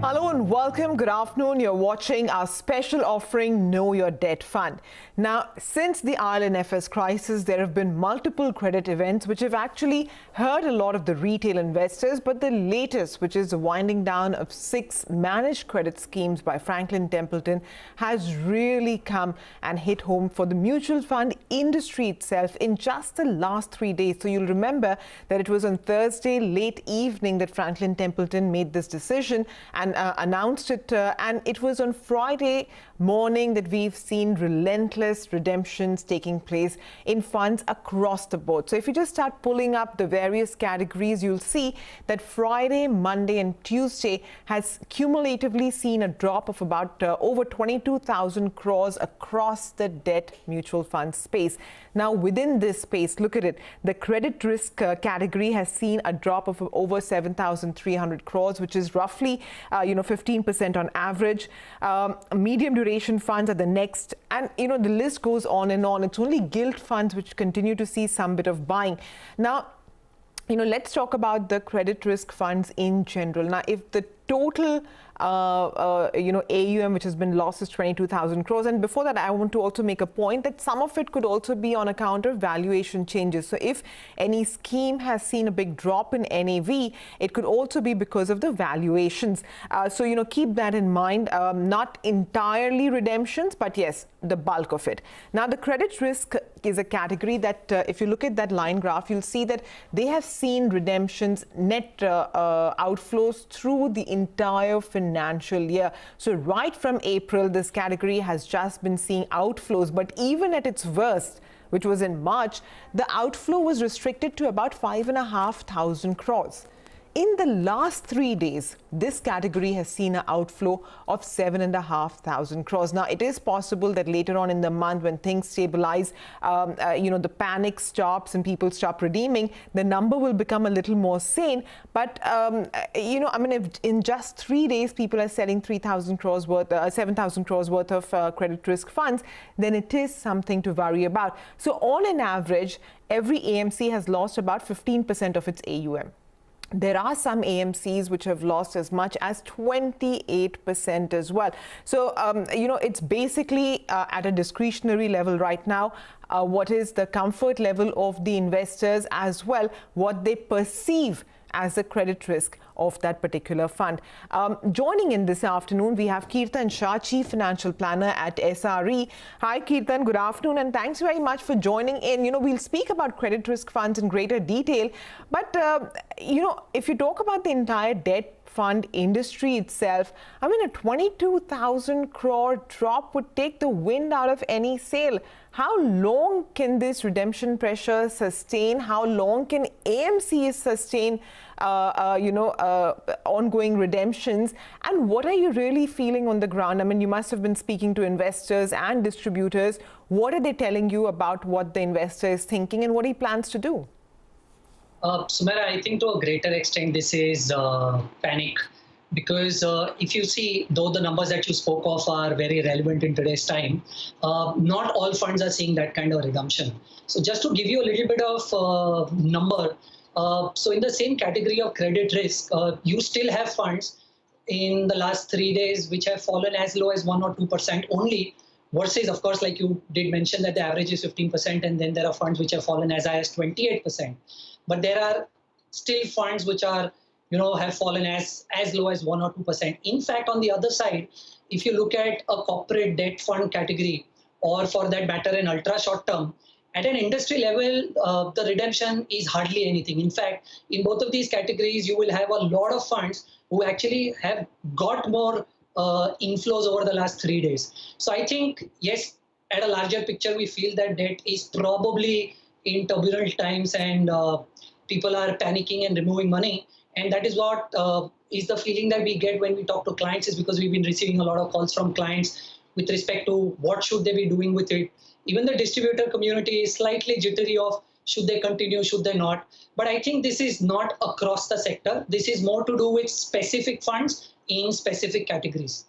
Hello and welcome. Good afternoon. You're watching our special offering, Know Your Debt Fund. Now, since the IL&FS crisis, there have been multiple credit events which have actually hurt a lot of the retail investors. But the latest, which is the winding down of 6 managed credit schemes by Franklin Templeton, has really come and hit home for the mutual fund industry itself in just the last 3 days. So you'll remember that it was on Thursday late evening that Franklin Templeton made this decision and announced it, and it was on Friday morning that we've seen relentless redemptions taking place in funds across the board. So if you just start pulling up the various categories, you'll see that Friday, Monday and Tuesday has cumulatively seen a drop of about over 22,000 crores across the debt mutual fund space. Now, within this space, look at it, the credit risk category has seen a drop of over 7,300 crores, which is roughly 15% on average. Medium duration funds are the next, and the list goes on and on. It's only gilt funds which continue to see some bit of buying. Now, let's talk about the credit risk funds in general. Now, if the total AUM which has been lost is 22,000 crores. And before that, I want to also make a point that some of it could also be on account of valuation changes. So if any scheme has seen a big drop in NAV, it could also be because of the valuations. So, keep that in mind. Not entirely redemptions, but yes, the bulk of it. Now, the credit risk is a category that if you look at that line graph, you'll see that they have seen redemptions, net outflows through the entire financial year. So right from April, this category has just been seeing outflows. But even at its worst, which was in March, the outflow was restricted to about 5,500 crores. In the last 3 days, this category has seen an outflow of 7,500 crores. Now, it is possible that later on in the month, when things stabilize, the panic stops and people stop redeeming, the number will become a little more sane. But, if in just 3 days, people are selling 3,000 crores worth, 7,000 crores worth of credit risk funds, then it is something to worry about. So on an average, every AMC has lost about 15% of its AUM. There are some AMCs which have lost as much as 28% as well. So, it's basically at a discretionary level right now. What is the comfort level of the investors as well, what they perceive as the credit risk of that particular fund. Joining in this afternoon, we have Keertan Shah, Chief Financial Planner at SRE. Hi, Keertan. Good afternoon, and thanks very much for joining in. We'll speak about credit risk funds in greater detail. But, if you talk about the entire debt fund industry itself, a 22,000 crore drop would take the wind out of any sail. How long can this redemption pressure sustain? How long can AMCs sustain, ongoing redemptions? And what are you really feeling on the ground? You must have been speaking to investors and distributors. What are they telling you about what the investor is thinking and what he plans to do? Sumaira, I think to a greater extent, this is panic. Because if you see, though the numbers that you spoke of are very relevant in today's time, not all funds are seeing that kind of redemption. So just to give you a little bit of number, so in the same category of credit risk, you still have funds in the last 3 days which have fallen as low as 1 or 2% only, versus, of course, like you did mention, that the average is 15%, and then there are funds which have fallen as high as 28%. But there are still funds which are have fallen as low as 1 or 2%. In fact, on the other side, if you look at a corporate debt fund category, or for that matter, an ultra short term, at an industry level, the redemption is hardly anything. In fact, in both of these categories, you will have a lot of funds who actually have got more inflows over the last 3 days. So I think, yes, at a larger picture, we feel that debt is probably in turbulent times, and people are panicking and removing money. And that is what is the feeling that we get when we talk to clients, is because we've been receiving a lot of calls from clients with respect to what should they be doing with it. Even the distributor community is slightly jittery of should they continue, should they not. But I think this is not across the sector. This is more to do with specific funds in specific categories.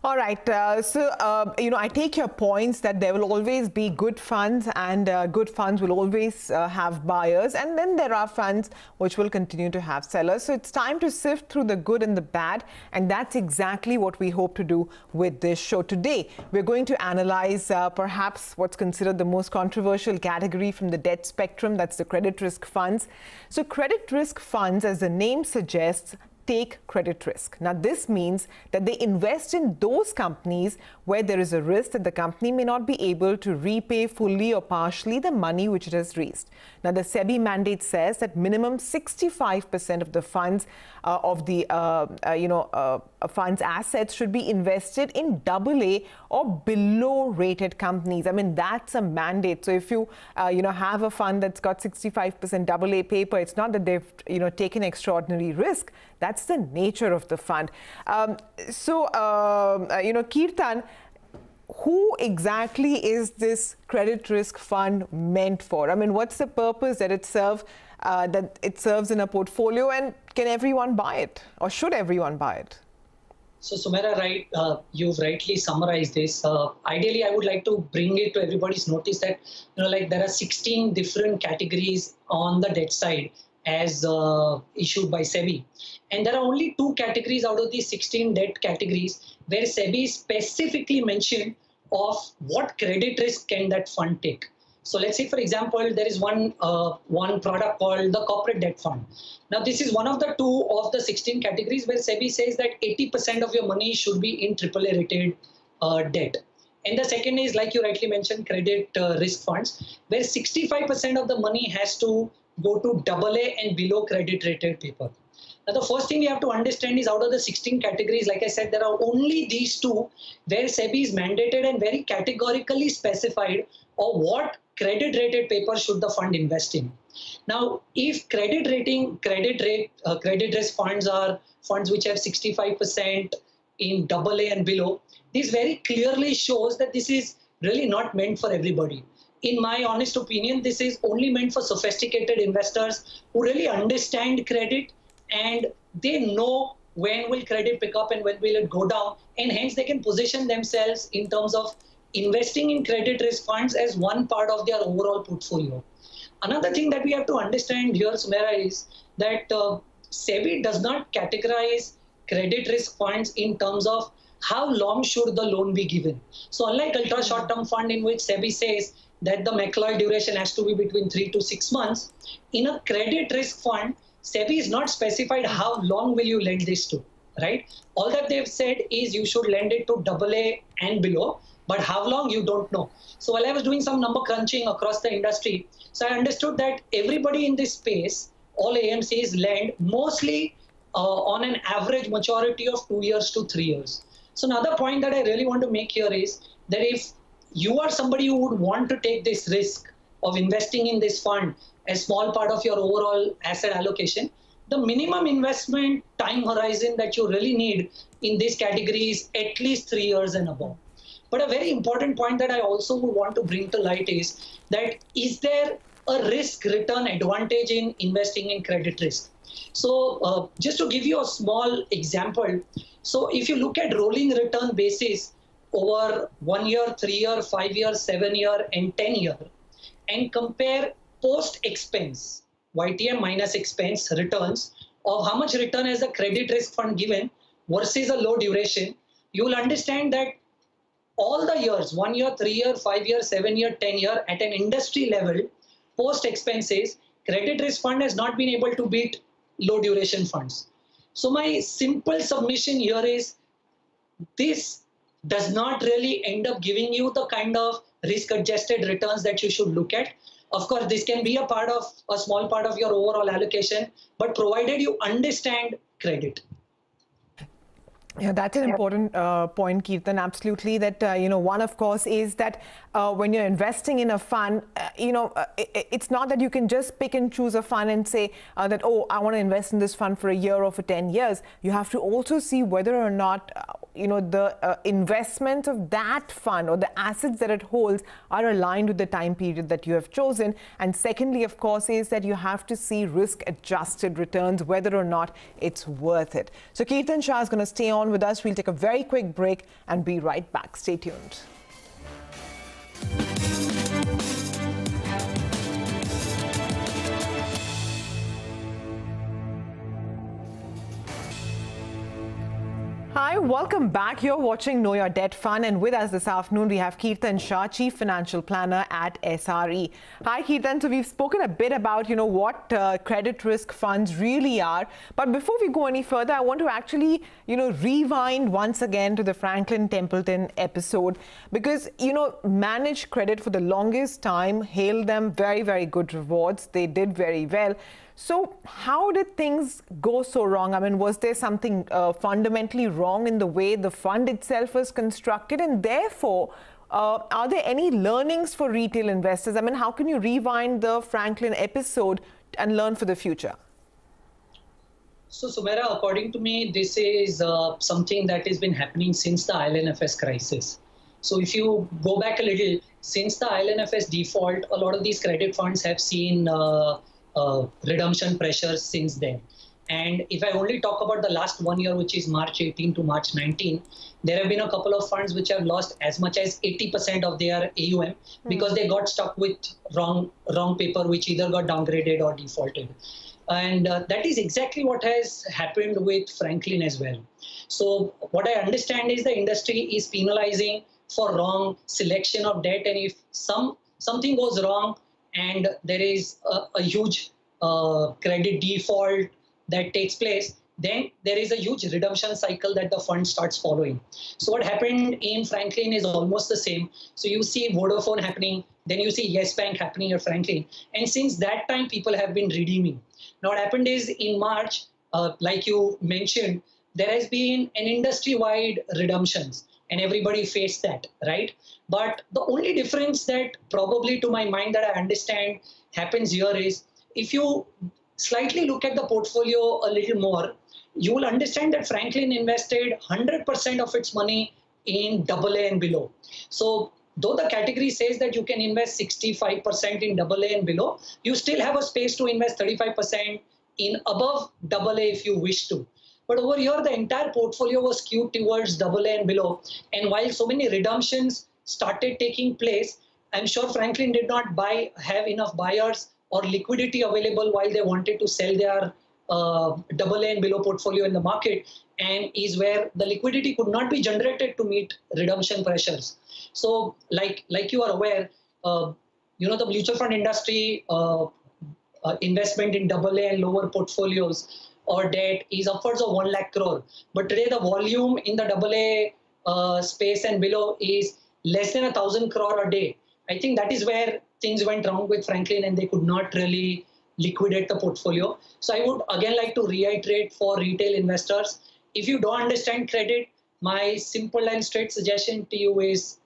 All right. I take your points that there will always be good funds, and good funds will always have buyers. And then there are funds which will continue to have sellers. So it's time to sift through the good and the bad. And that's exactly what we hope to do with this show today. We're going to analyze perhaps what's considered the most controversial category from the debt spectrum. That's the credit risk funds. So credit risk funds, as the name suggests, take credit risk. Now, this means that they invest in those companies where there is a risk that the company may not be able to repay fully or partially the money which it has raised. Now, the SEBI mandate says that minimum 65% of the funds funds assets should be invested in AA or below rated companies. I mean, that's a mandate. So if you have a fund that's got 65% AA paper, it's not that they've taken extraordinary risk. That's the nature of the fund. Kirtan, who exactly is this credit risk fund meant for? I mean, what's the purpose that it serves in a portfolio, and can everyone buy it, or should everyone buy it? So Sumaira, right, you've rightly summarized this. Ideally, I would like to bring it to everybody's notice that there are 16 different categories on the debt side as issued by SEBI. And there are only 2 categories out of these 16 debt categories where SEBI specifically mentioned of what credit risk can that fund take. So let's say, for example, there is one product called the corporate debt fund. Now, this is one of the 2 of the 16 categories where SEBI says that 80% of your money should be in AAA rated debt. And the second is, like you rightly mentioned, credit risk funds, where 65% of the money has to go to AA and below credit rated paper. Now, the first thing we have to understand is out of the 16 categories, like I said, there are only these 2 where SEBI is mandated and very categorically specified of what credit rated paper should the fund invest in. Now, if credit risk funds are funds which have 65% in AA and below, this very clearly shows that this is really not meant for everybody. In my honest opinion, this is only meant for sophisticated investors who really understand credit, and they know when will credit pick up and when will it go down, and hence they can position themselves in terms of investing in credit risk funds as one part of their overall portfolio. Another thing that we have to understand here, Sumaira, is that SEBI does not categorize credit risk funds in terms of how long should the loan be given. So unlike ultra short-term fund in which SEBI says that the McLeod duration has to be between 3 to 6 months, in a credit risk fund, SEBI is not specified how long will you lend this to, right? All that they've said is you should lend it to AA and below, but how long, you don't know. So while I was doing some number crunching across the industry, so I understood that everybody in this space, all AMCs lend mostly on an average maturity of 2 years to 3 years. So another point that I really want to make here is that if you are somebody who would want to take this risk of investing in this fund, a small part of your overall asset allocation, the minimum investment time horizon that you really need in this category is at least 3 years and above. But a very important point that I also would want to bring to light is that is there a risk return advantage in investing in credit risk? So just to give you a small example, so if you look at rolling return basis over 1 year, 3 year, 5 year, 7 year, and 10 year, and compare post-expense, YTM minus expense returns of how much return has a credit risk fund given versus a low duration, you will understand that all the years, 1 year, 3 year, 5 year, 7 year, 10 year, at an industry level, post-expenses, credit risk fund has not been able to beat low duration funds. So my simple submission here is this does not really end up giving you the kind of risk-adjusted returns that you should look at. Of course, this can be a small part of your overall allocation, but provided you understand credit. Yeah, that's an important point, Kirtan. Absolutely. That, one, of course, is that when you're investing in a fund, it's not that you can just pick and choose a fund and say that, oh, I want to invest in this fund for a year or for 10 years. You have to also see whether or not the investment of that fund or the assets that it holds are aligned with the time period that you have chosen. And secondly, of course, is that you have to see risk-adjusted returns, whether or not it's worth it. So Kirtan Shah is going to stay on with us. We'll take a very quick break and be right back. Stay tuned. Hi, welcome back. You're watching Know Your Debt Fund, and with us this afternoon we have Kirtan Shah, Chief Financial Planner at SRE. Hi, Kirtan. So we've spoken a bit about, what credit risk funds really are. But before we go any further, I want to actually, rewind once again to the Franklin Templeton episode because, managed credit for the longest time hailed them very, very good rewards. They did very well. So how did things go so wrong? I mean, was there something fundamentally wrong in the way the fund itself was constructed? And therefore, are there any learnings for retail investors? I mean, how can you rewind the Franklin episode and learn for the future? So, Sumaira, according to me, this is something that has been happening since the IL&FS crisis. So if you go back a little, since the IL&FS default, a lot of these credit funds have seen redemption pressures since then. And if I only talk about the last 1 year, which is March 18 to March 19, there have been a couple of funds which have lost as much as 80% of their AUM because they got stuck with wrong paper, which either got downgraded or defaulted. And that is exactly what has happened with Franklin as well. So what I understand is the industry is penalizing for wrong selection of debt. And if something goes wrong, and there is a huge credit default that takes place, then there is a huge redemption cycle that the fund starts following. So what happened in Franklin is almost the same. So you see Vodafone happening, then you see Yes Bank happening at Franklin. And since that time, people have been redeeming. Now what happened is in March, like you mentioned, there has been an industry-wide redemptions. And everybody faced that, right? But the only difference that probably to my mind that I understand happens here is if you slightly look at the portfolio a little more, you will understand that Franklin invested 100% of its money in AA and below. So though the category says that you can invest 65% in AA and below, you still have a space to invest 35% in above AA if you wish to. But over here, the entire portfolio was skewed towards AA and below. And while so many redemptions started taking place, I'm sure Franklin did not have enough buyers or liquidity available while they wanted to sell their AA and below portfolio in the market, and is where the liquidity could not be generated to meet redemption pressures. So like you are aware, the mutual fund industry investment in AA and lower portfolios or debt is upwards of 1 lakh crore. But today the volume in the AA space and below is less than 1,000 crore a day. I think that is where things went wrong with Franklin and they could not really liquidate the portfolio. So I would again like to reiterate for retail investors, if you don't understand credit, my simple and straight suggestion to you is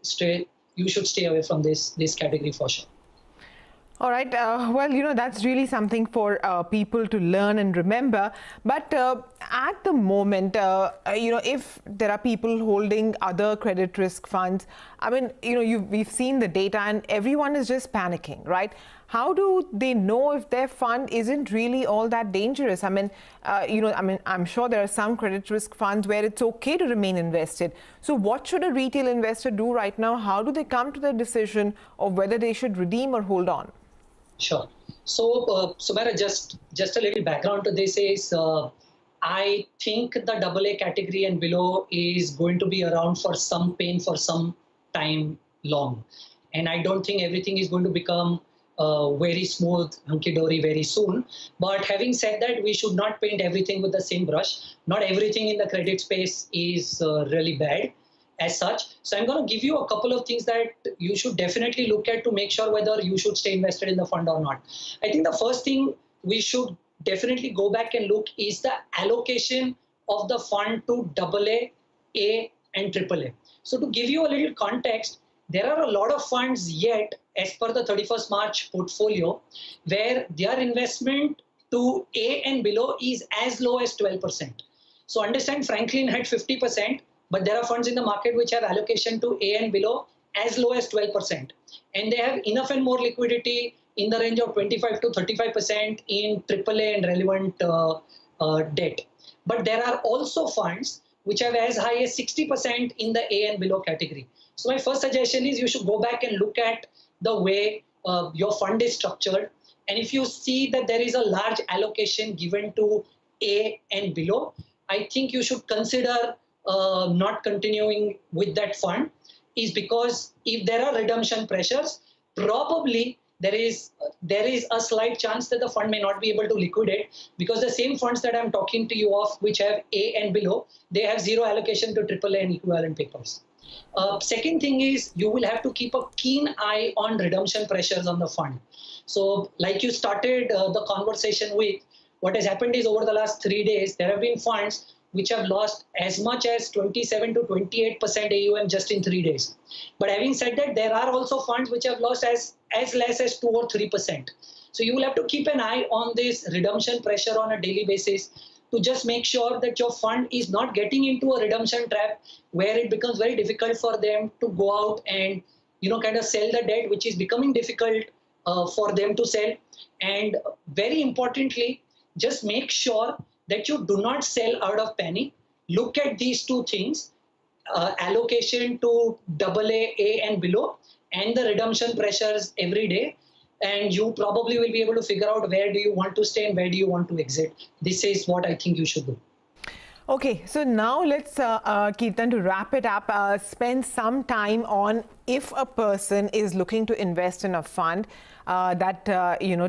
you should stay away from this category for sure. All right. Well, that's really something for people to learn and remember. But at the moment, if there are people holding other credit risk funds, I mean, we've seen the data and everyone is just panicking, right? How do they know if their fund isn't really all that dangerous? I mean, I'm sure there are some credit risk funds where it's okay to remain invested. So what should a retail investor do right now? How do they come to the decision of whether they should redeem or hold on? Sure. So, Sumaira, just a little background to this is I think the AA category and below is going to be around for some pain for some time long. And I don't think everything is going to become very smooth, hunky-dory very soon. But having said that, we should not paint everything with the same brush. Not everything in the credit space is really bad as such. So I'm going to give you a couple of things that you should definitely look at to make sure whether you should stay invested in the fund or not. I think the first thing we should definitely go back and look is the allocation of the fund to AA, A and AAA. So to give you a little context, there are a lot of funds yet as per the 31st March portfolio where their investment to A and below is as low as 12%. So understand Franklin had 50%. but there are funds in the market which have allocation to A and below as low as 12%. And they have enough and more liquidity in the range of 25 to 35% in AAA and relevant debt. But there are also funds which have as high as 60% in the A and below category. So my first suggestion is you should go back and look at the way your fund is structured. And if you see that there is a large allocation given to A and below, I think you should consider not continuing with that fund, is because if there are redemption pressures, probably there is a slight chance that the fund may not be able to liquidate, because the same funds that I'm talking to you of, which have A and below, they have zero allocation to AAA and equivalent papers. Second thing is you will have to keep a keen eye on redemption pressures on the fund. So like you started the conversation with, what has happened is over the last 3 days, there have been funds which have lost as much as 27 to 28% AUM just in 3 days. But having said that, there are also funds which have lost as less as 2 or 3%. So you will have to keep an eye on this redemption pressure on a daily basis to just make sure that your fund is not getting into a redemption trap where it becomes very difficult for them to go out and kind of sell the debt, which is becoming difficult for them to sell. And very importantly, just make sure that you do not sell out of panic. Look at these two things, allocation to AA, A and below, and the redemption pressures every day. And you probably will be able to figure out where do you want to stay and where do you want to exit. This is what I think you should do. Okay, so now let's, Kirtan, to wrap it up, spend some time on if a person is looking to invest in a fund that,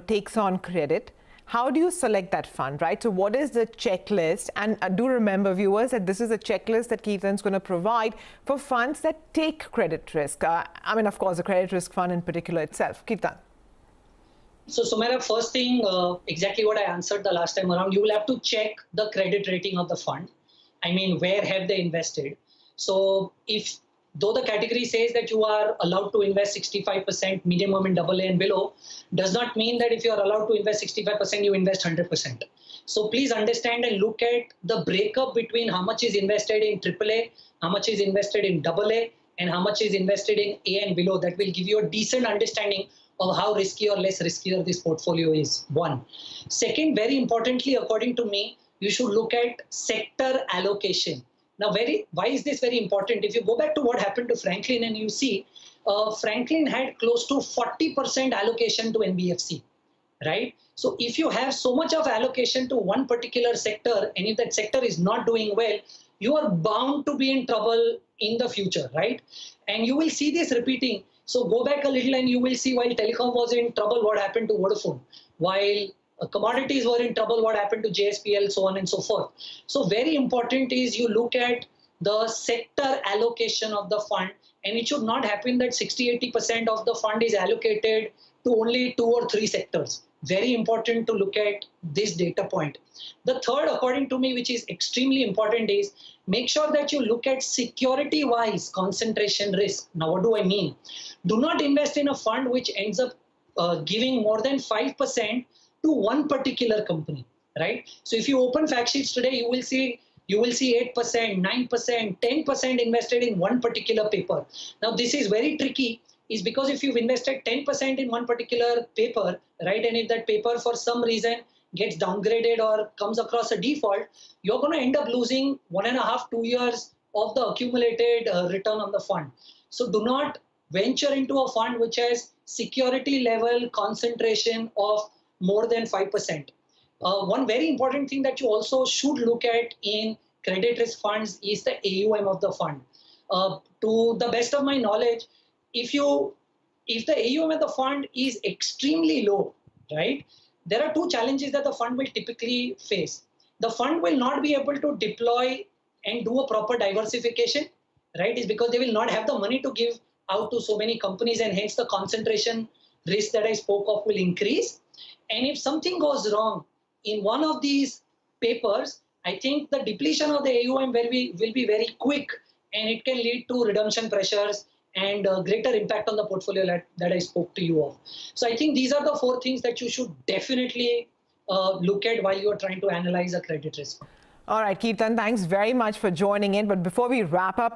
takes on credit. How do you select that fund, right? So what is the checklist? And do remember, viewers, that this is a checklist that Kirtan's going to provide for funds that take credit risk. Of course, the credit risk fund in particular itself. Kirtan. So Sumaira, first thing, exactly what I answered the last time around, you will have to check the credit rating of the fund. Where have they invested? So though the category says that you are allowed to invest 65% minimum in AA and below, does not mean that if you are allowed to invest 65%, you invest 100%. So please understand and look at the breakup between how much is invested in AAA, how much is invested in AA, and how much is invested in A and below. That will give you a decent understanding of how risky or less riskier this portfolio is. One. Second, very importantly, according to me, you should look at sector allocation. Now, why is this very important? If you go back to what happened to Franklin and you see, Franklin had close to 40% allocation to NBFC, right? So if you have so much of allocation to one particular sector, and if that sector is not doing well, you are bound to be in trouble in the future, right? And you will see this repeating. So go back a little and you will see while telecom was in trouble, what happened to Vodafone. While commodities were in trouble, what happened to JSPL, so on and so forth. So very important is you look at the sector allocation of the fund, and it should not happen that 60-80% of the fund is allocated to only 2 or 3 sectors. Very important to look at this data point. The third, according to me, which is extremely important, is make sure that you look at security-wise concentration risk. Now, what do I mean? Do not invest in a fund which ends up giving more than 5% to one particular company, right? So if you open fact sheets today, you will see 8%, 9%, 10% invested in one particular paper. Now, this is very tricky, is because if you've invested 10% in one particular paper, right, and if that paper for some reason gets downgraded or comes across a default, you're going to end up losing 1.5 to 2 years of the accumulated return on the fund. So do not venture into a fund which has security level concentration of more than 5%. One very important thing that you also should look at in credit risk funds is the AUM of the fund. To the best of my knowledge, if the AUM of the fund is extremely low, right, there are 2 challenges that the fund will typically face. The fund will not be able to deploy and do a proper diversification, right? Is because they will not have the money to give out to so many companies, and hence the concentration risk that I spoke of will increase. And if something goes wrong in one of these papers, I think the depletion of the AUM will be very quick, and it can lead to redemption pressures and greater impact on the portfolio that I spoke to you of. So I think these are the 4 things that you should definitely look at while you are trying to analyze a credit risk. All right, Kirtan, thanks very much for joining in. But before we wrap up,